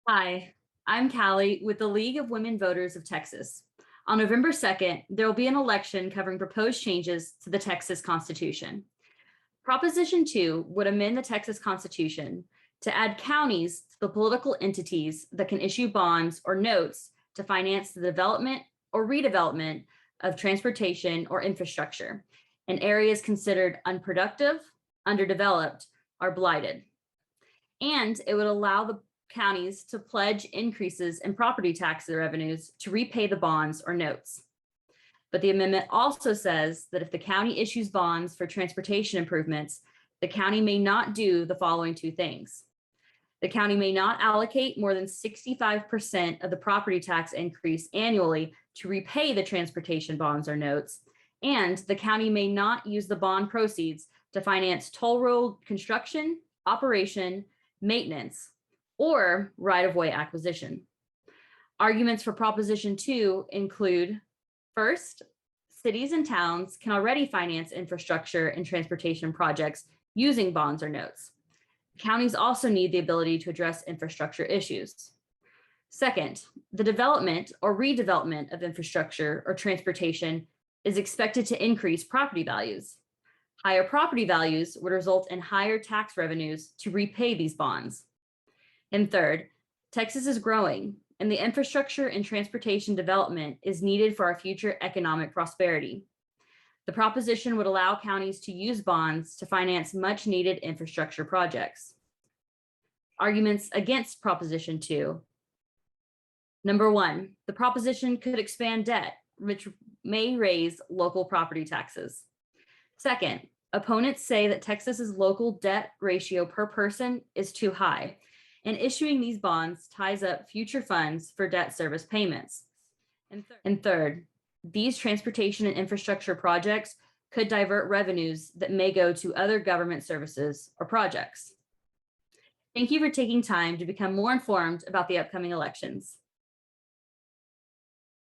Hi, I'm Callie with the League of Women Voters of Texas. On November 2nd, there will be an election covering proposed changes to the Texas Constitution. Proposition 2 would amend the Texas Constitution to add counties to the political entities that can issue bonds or notes to finance the development or redevelopment of transportation or infrastructure in areas considered unproductive, underdeveloped, or blighted. And it would allow the counties to pledge increases in property tax revenues to repay the bonds or notes. But the amendment also says that if the county issues bonds for transportation improvements, the county may not do the following two things. The county may not allocate more than 65% of the property tax increase annually to repay the transportation bonds or notes, and the county may not use the bond proceeds to finance toll road construction, operation, maintenance, or right-of-way acquisition. Arguments for Proposition 2 include, first, cities and towns can already finance infrastructure and transportation projects using bonds or notes. Counties also need the ability to address infrastructure issues. Second, the development or redevelopment of infrastructure or transportation is expected to increase property values. Higher property values would result in higher tax revenues to repay these bonds. And third, Texas is growing, and the infrastructure and transportation development is needed for our future economic prosperity. The proposition would allow counties to use bonds to finance much needed infrastructure projects. Arguments against Proposition 2. Number one, the proposition could expand debt, which may raise local property taxes. Second, opponents say that Texas's local debt ratio per person is too high, and issuing these bonds ties up future funds for debt service payments. And third, these transportation and infrastructure projects could divert revenues that may go to other government services or projects. Thank you for taking time to become more informed about the upcoming elections.